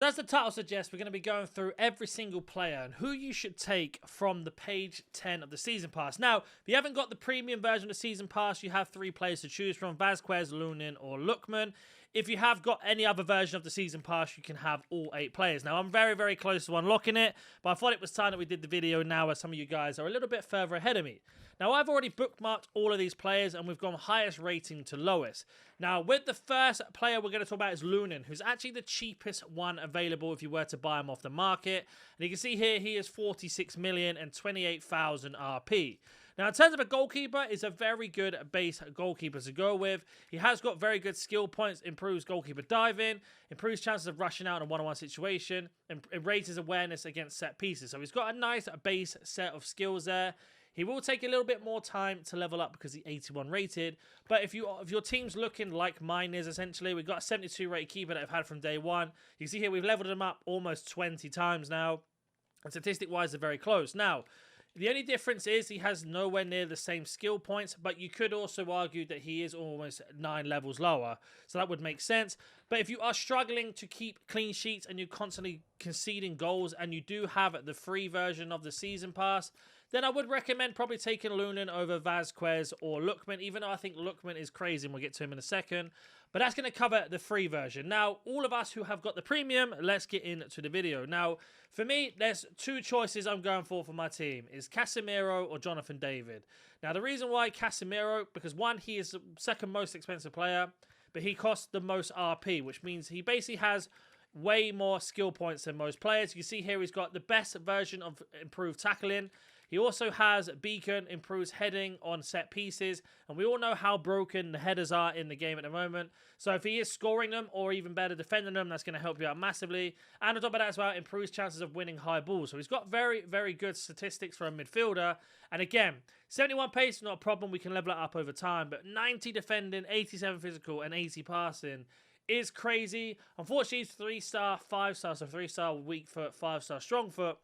As the title suggests, we're going to be going through every single player and who you should take from the page 10 of the Season Pass. Now, if you haven't got the premium version of the Season Pass, you have 3 players to choose from: Vazquez, Lunin, or Lookman. If you have got any other version of the Season Pass, you can have all 8 players. Now, I'm very, very close to unlocking it, but I thought it was time that we did the video now, as some of you guys are a little bit further ahead of me. Now, I've already bookmarked all of these players, and we've gone highest rating to lowest. Now, with the first player we're going to talk about is Lunin, who's actually the cheapest one available if you were to buy him off the market. And you can see here, he is 46 million and 28,000 RP. Now, in terms of a goalkeeper, is a very good base goalkeeper to go with. He has got very good skill points, improves goalkeeper diving, improves chances of rushing out in a one-on-one situation, and raises awareness against set pieces. So he's got a nice base set of skills there. He will take a little bit more time to level up because he's 81 rated. But if your team's looking like mine is, essentially, we've got a 72 rated keeper that I've had from day one. You can see here we've leveled him up almost 20 times now. And statistic-wise, they're very close. Now, the only difference is he has nowhere near the same skill points, but you could also argue that he is almost 9 levels lower. So that would make sense. But if you are struggling to keep clean sheets and you're constantly conceding goals and you do have the free version of the Season Pass, then I would recommend probably taking Lunin over Vazquez or Lookman, even though I think Lookman is crazy and we'll get to him in a second. But that's going to cover the free version. Now, all of us who have got the premium, let's get into the video. Now, for me, there's 2 choices I'm going for my team. Is Casemiro or Jonathan David. Now, the reason why Casemiro, because one, he is the second most expensive player, but he costs the most RP, which means he basically has way more skill points than most players. You can see here he's got the best version of improved tackling. He also has Beacon, improves heading on set pieces, and we all know how broken the headers are in the game at the moment. So if he is scoring them, or even better defending them, that's going to help you out massively. And on top of that as well, improves chances of winning high balls. So he's got very, very good statistics for a midfielder. And again, 71 pace, not a problem. We can level it up over time. But 90 defending, 87 physical, and 80 passing is crazy. Unfortunately, he's 3-star, 5-star, so 3-star weak foot, 5-star strong foot.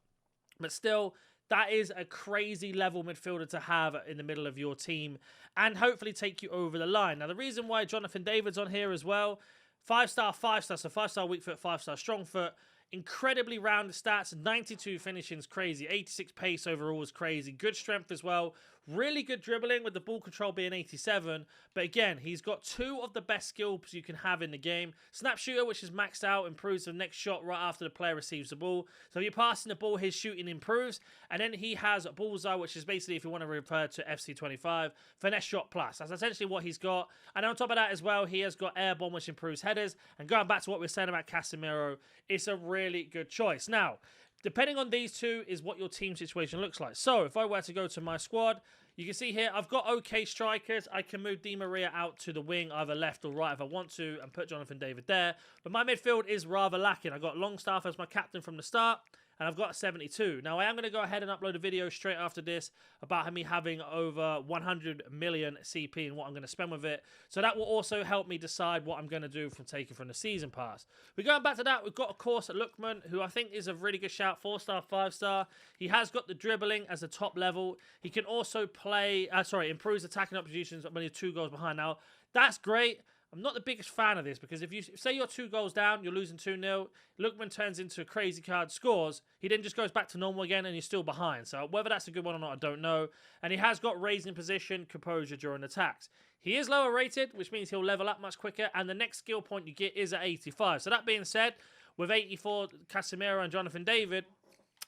But still, that is a crazy level midfielder to have in the middle of your team and hopefully take you over the line. Now, the reason why Jonathan David's on here as well, 5-star, 5-star, so 5-star weak foot, 5-star strong foot. Incredibly rounded stats, 92 finishing is crazy, 86 pace overall is crazy, good strength as well, really good dribbling with the ball control being 87, but again, he's got 2 of the best skills you can have in the game. Snap shooter, which is maxed out, improves the next shot right after the player receives the ball. So if you're passing the ball, his shooting improves, and then he has bullseye, which is basically, if you want to refer to FC25, finesse shot plus. That's essentially what he's got, and on top of that as well, he has got air bomb, which improves headers, and going back to what we were saying about Casemiro, it's a really good choice. Now, depending on these 2 is what your team situation looks like. So, if I were to go to my squad, you can see here, I've got okay strikers. I can move Di Maria out to the wing, either left or right if I want to, and put Jonathan David there. But my midfield is rather lacking. I've got Longstaff as my captain from the start, and I've got 72. Now, I am going to go ahead and upload a video straight after this about me having over 100 million CP and what I'm going to spend with it. So that will also help me decide what I'm going to do from taking from the Season Pass. We're going back to that. We've got, of course, Lookman, who I think is a really good shout. 4-star, 5-star. He has got the dribbling as a top level. He can also play, improves attacking oppositions when you're 2 goals behind. Now, that's great. I'm not the biggest fan of this because if you say you're 2 goals down, you're losing 2-0, Lookman turns into a crazy card, scores, he then just goes back to normal again and you're still behind. So whether that's a good one or not, I don't know. And he has got raising position, composure during attacks. He is lower rated, which means he'll level up much quicker, and the next skill point you get is at 85. So that being said, with 84, Casemiro and Jonathan David,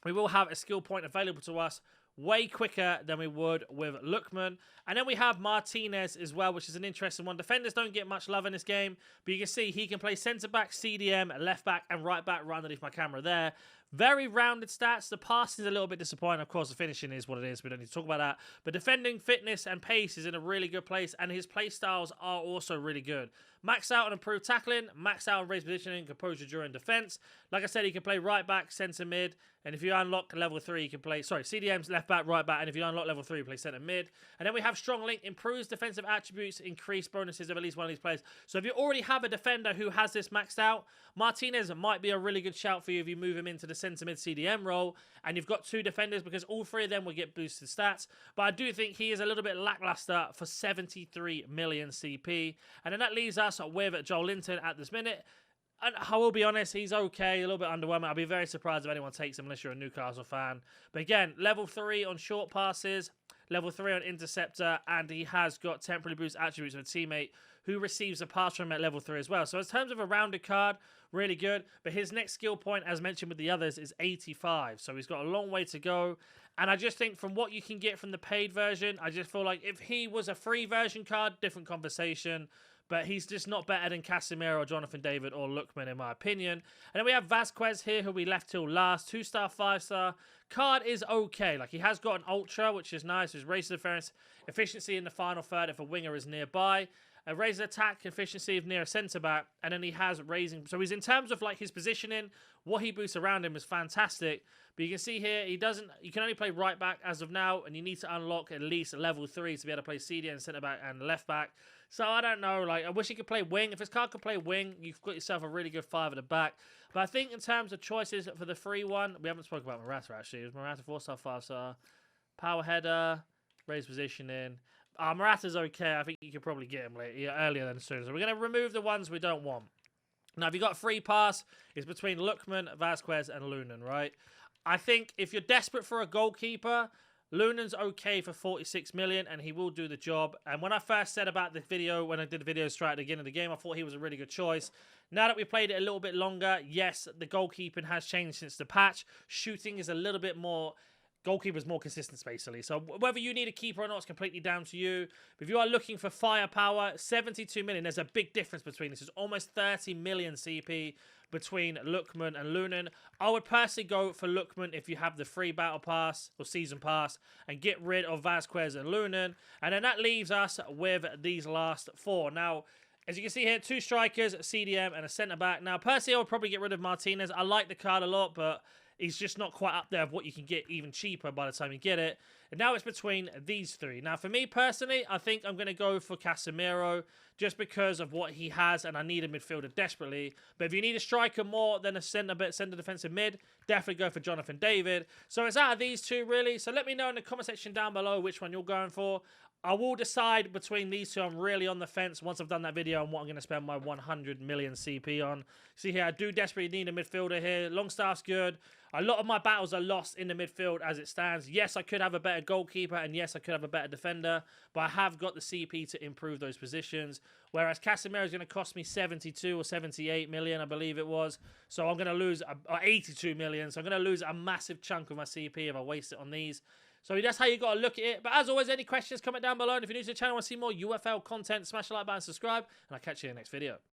we will have a skill point available to us way quicker than we would with Lookman. And then we have Martinez as well, which is an interesting one. Defenders don't get much love in this game, but you can see he can play centre-back, CDM, left-back, and right-back right underneath my camera there. Very rounded stats. The passing is a little bit disappointing. Of course, the finishing is what it is. We don't need to talk about that. But defending, fitness, and pace is in a really good place, and his play styles are also really good. Max out on improved tackling, max out on raised positioning, composure during defense. Like I said, he can play right back, centre mid, and if you unlock level 3, you can play, CDM's left back, right back, and if you unlock level 3, you play centre mid. And then we have strong link, improves defensive attributes, increase bonuses of at least one of these players. So if you already have a defender who has this maxed out, Martinez might be a really good shout for you if you move him into the centre mid CDM role, and you've got 2 defenders because all 3 of them will get boosted stats. But I do think he is a little bit lackluster for 73 million CP. And then that leaves us with Joel Linton at this minute. And I will be honest, he's okay, a little bit underwhelming. I'll be very surprised if anyone takes him unless you're a Newcastle fan. But again, level 3 on short passes, level 3 on interceptor, and he has got temporary boost attributes of a teammate who receives a pass from him at level 3 as well. So in terms of a rounded card, really good. But his next skill point, as mentioned with the others, is 85. So he's got a long way to go. And I just think from what you can get from the paid version, I just feel like if he was a free version card, different conversation. But he's just not better than Casemiro, Jonathan David, or Lookman, in my opinion. And then we have Vasquez here, who we left till last. 2-star, 5-star. Card is okay. Like, he has got an Ultra, which is nice. His race defense, efficiency in the final third if a winger is nearby. A raised attack efficiency of near a centre-back. And then he has raising... So he's in terms of, like, his positioning, what he boosts around him is fantastic. But you can see here, he doesn't... You can only play right-back as of now, and you need to unlock at least level 3 to be able to play CDM, centre-back, and left-back. So I don't know, like, I wish he could play wing. If his card could play wing, you've got yourself a really good 5 at the back. But I think in terms of choices for the free one, we haven't spoken about Morata, actually. It was Morata 4-star, 5-star. Power header, raised positioning. Morata's okay. I think you could probably get him earlier than soon. So we're going to remove the ones we don't want. Now, if you've got a free pass, it's between Lookman, Vasquez, and Lunan, right? I think if you're desperate for a goalkeeper... Lunan's okay for 46 million, and he will do the job. And when I first said about the video, when I did the video straight at the beginning of the game, I thought he was a really good choice. Now that we played it a little bit longer, yes, the goalkeeping has changed since the patch. Shooting is a little bit more... Goalkeeper's more consistent, basically. So whether you need a keeper or not, it's completely down to you. But if you are looking for firepower, 72 million, there's a big difference between this. There's almost 30 million CP between Lookman and Lunan. I would personally go for Lookman if you have the free battle pass or season pass and get rid of Vasquez and Lunan. And then that leaves us with these last 4. Now, as you can see here, 2 strikers, a CDM, and a centre-back. Now, personally, I would probably get rid of Martinez. I like the card a lot, but... he's just not quite up there of what you can get even cheaper by the time you get it. And now it's between these 3. Now, for me personally, I think I'm going to go for Casemiro just because of what he has, and I need a midfielder desperately. But if you need a striker more than a centre defensive mid, definitely go for Jonathan David. So it's out of these 2, really. So let me know in the comment section down below which one you're going for. I will decide between these 2. I'm really on the fence once I've done that video on what I'm going to spend my 100 million CP on. See here, I do desperately need a midfielder here. Longstaff's good. A lot of my battles are lost in the midfield as it stands. Yes, I could have a better goalkeeper, and yes, I could have a better defender, but I have got the CP to improve those positions. Whereas Casemiro is going to cost me 72 or 78 million, I believe it was. So I'm going to lose 82 million. So I'm going to lose a massive chunk of my CP if I waste it on these. So that's how you got to look at it. But as always, any questions, comment down below. And if you're new to the channel and want to see more UFL content, smash the like button, subscribe, and I'll catch you in the next video.